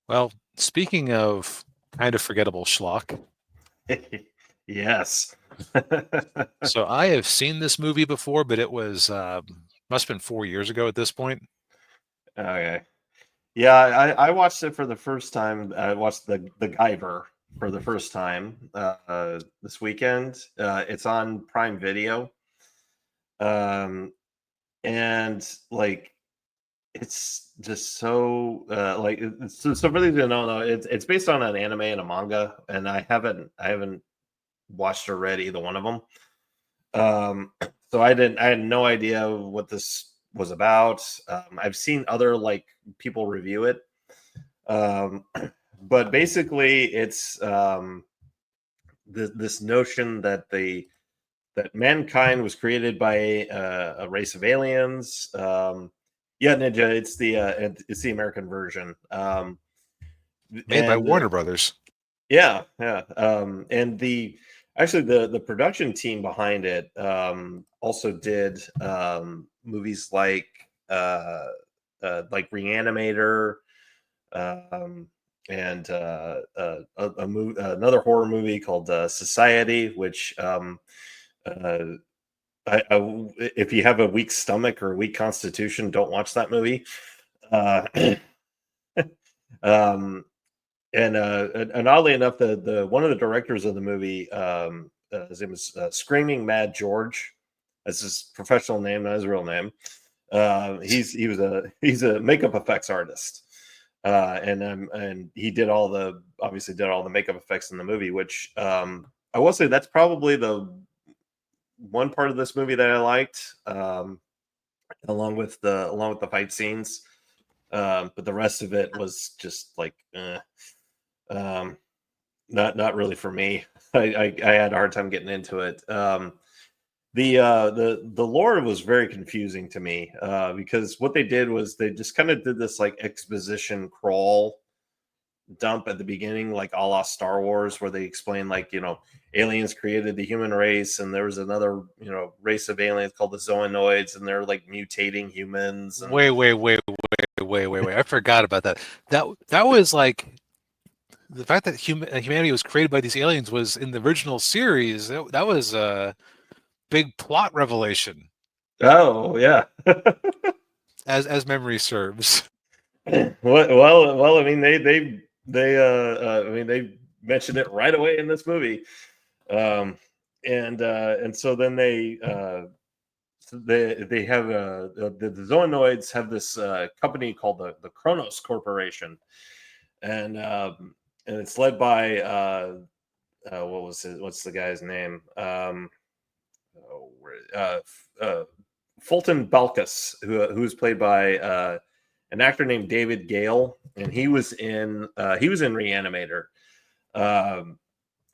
Well, speaking of kind of forgettable schlock, Yes. so I have seen this movie before, but it was must have been 4 years ago at this point. Okay. Yeah, I watched it for the first time. I watched the Guyver for the first time this weekend. It's on Prime Video, um, and like it's just so so for those who don't know, it's based on an anime and a manga, and I haven't watched or read either one of them. Um, so I had no idea what this was about. I've seen other like people review it, um, but basically it's this notion that that mankind was created by a race of aliens. Yeah, Ninja, it's the American version, Made by and Warner Brothers. yeah, yeah. And the actually the production team behind it also did movies like Reanimator, um, and another horror movie called Society, which uh, if you have a weak stomach or a weak constitution, don't watch that movie. Uh, um, and oddly enough, the one of the directors of the movie, his name is Screaming Mad George. That's his professional name, not his real name. He's a makeup effects artist, and he did obviously did all the makeup effects in the movie. Which I will say that's probably the one part of this movie that I liked, along with the fight scenes. But the rest of it was just like. Um, not really for me. I had a hard time getting into it. The lore was very confusing to me because what they did was they just kind of did this like exposition crawl dump at the beginning, like a la Star Wars, where they explain like aliens created the human race, and there was another race of aliens called the Zoonoids, and they're like mutating humans, and Wait. I forgot about that. That was like the fact that humanity was created by these aliens was in the original series. That was a big plot revelation, oh yeah. as memory serves. Well, I mean, I mean, they mentioned it right away in this movie, um, and so then they have the Zoonoids have this company called the Kronos Corporation, and and it's led by what's the guy's name? Oh, Fulton Balkus, who's played by an actor named David Gale, and he was in Reanimator. Um,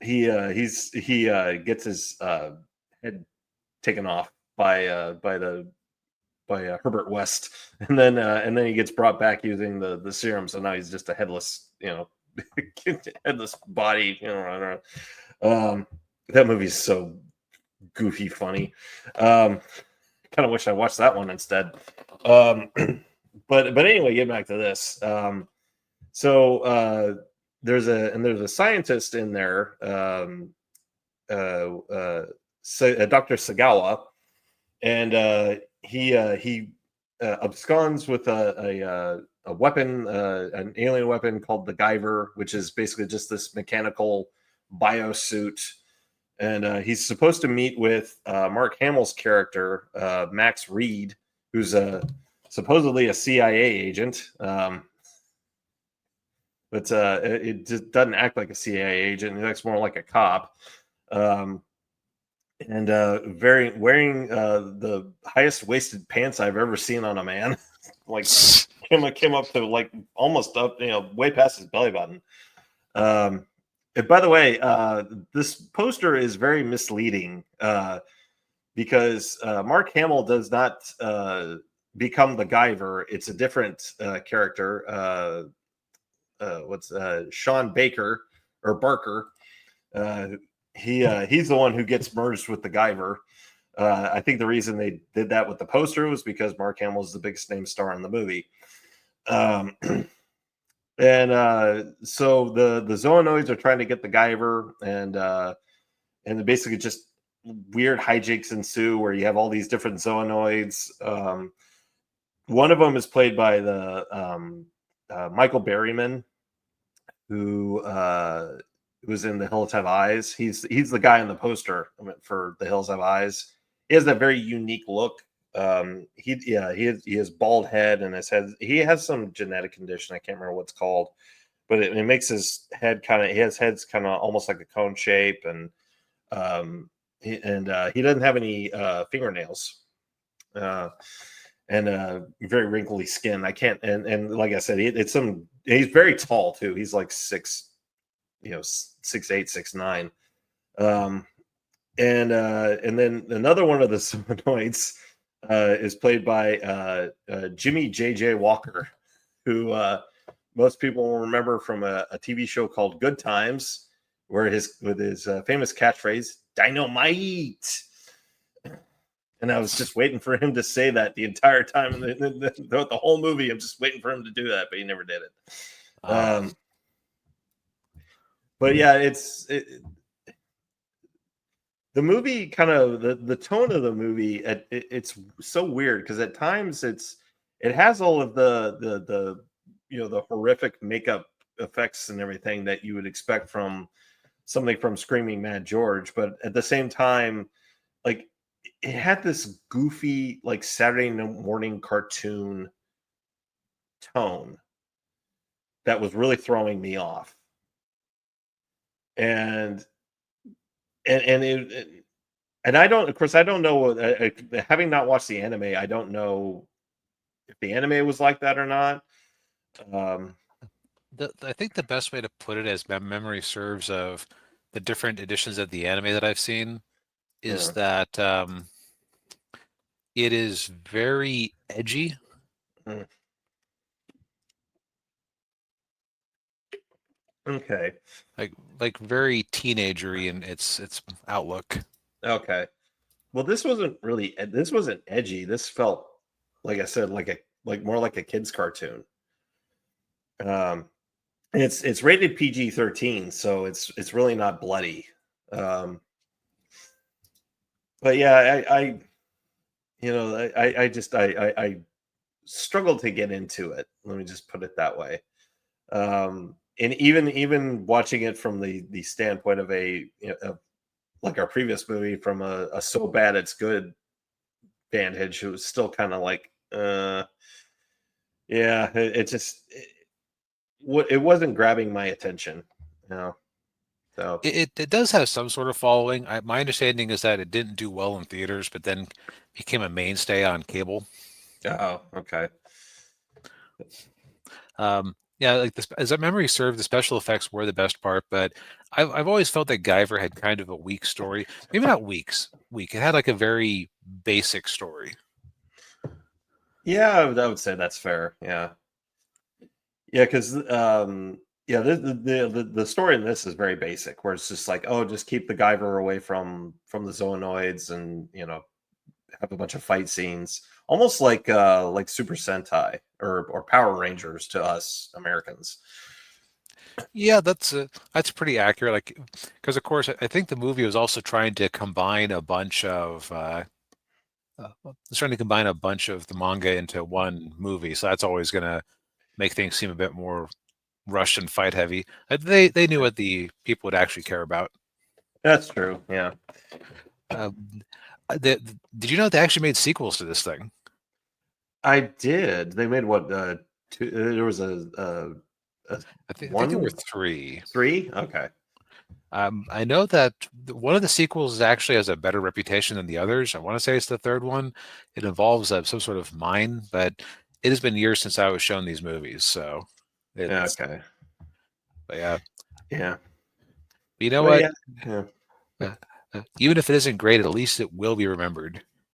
he gets his head taken off by Herbert West, and then he gets brought back using the serum. So now he's just a headless headless body. I don't know. That movie's so goofy funny. Um, Kind of wish I watched that one instead. Um, but anyway, get back to this. So there's a scientist in there, Dr. Sagawa, and he absconds with a weapon, an alien weapon called the Guyver, which is basically just this mechanical biosuit. And he's supposed to meet with Mark Hamill's character, Max Reed, who's supposedly a CIA agent, but it just doesn't act like a CIA agent. It acts more like a cop. Um, and very wearing the highest waisted pants I've ever seen on a man. Like came up to like almost up, way past his belly button. And by the way, this poster is very misleading because Mark Hamill does not become the Guyver. It's a different character. What's Sean Baker or Barker? Uh, he's the one who gets merged with the Guyver. I think the reason they did that with the poster was because Mark Hamill is the biggest name star in the movie. Um, And so the Zoonoids are trying to get the Guyver, and basically just weird hijinks ensue where you have all these different Zoonoids. One of them is played by the Michael Berryman, who was in The Hills Have Eyes. He's the guy on the poster for The Hills Have Eyes. He has that very unique look. He has bald head, and he has some genetic condition. I can't remember what it's called, but it makes his head he has heads kind of almost like a cone shape, and he doesn't have any fingernails. And very wrinkly skin. I can't, and like I said, he's very tall too. He's like 6'8", 6'9". And then another one of the Seminoids is played by Jimmy J.J. Walker, who most people will remember from a TV show called Good Times, where with his famous catchphrase "Dynamite." And I was just waiting for him to say that the entire time, the whole movie. I'm just waiting for him to do that, but he never did it. But yeah, the movie kind of the tone of the movie. It's so weird because at times it has all of the horrific makeup effects and everything that you would expect from something from Screaming Mad George, but at the same time, like, it had this goofy, like, Saturday morning cartoon tone that was really throwing me off. And I don't, of course, I don't know. Having not watched the anime, I don't know if the anime was like that or not. I think the best way to put it, as memory serves, of the different editions of the anime that I've seen, is that it is very edgy. Okay. Like very teenagery in its outlook. Okay. Well, this wasn't edgy. This felt, like I said, like more like a kid's cartoon. It's rated PG-13, so it's really not bloody. But yeah, I struggled to get into it. Let me just put it that way. And even watching it from the standpoint of like our previous movie, from a so bad it's good vantage, it was still kind of like, yeah, it wasn't grabbing my attention, you know. So it does have some sort of following. My understanding is that it didn't do well in theaters, but then became a mainstay on cable. Oh, okay. Yeah, like this, as a memory served, the special effects were the best part, but I've always felt that Guyver had kind of a weak story. Maybe not weak. It had like a very basic story. Yeah, I would say that's fair. Yeah, yeah, because yeah, the story in this is very basic, where it's just like, oh, just keep the Guyver away from the Zoonoids, and have a bunch of fight scenes, almost like Super Sentai or Power Rangers to us Americans. Yeah, that's pretty accurate. Like, because of course I think the movie was also trying to combine a bunch of it's trying to combine a bunch of the manga into one movie, so that's always going to make things seem a bit more rushed and fight heavy. They knew what the people would actually care about. That's true. Yeah. Uh, did you know they actually made sequels to this thing? I did. They made what? Two, there was I think there were one, three. three. Okay. I know that one of the sequels actually has a better reputation than the others. I want to say it's the third one. It involves some sort of mine, but it has been years since I was shown these movies, so it's Okay. but yeah. Yeah. But you know Well, what? yeah. Yeah. Even if it isn't great, at least it will be remembered.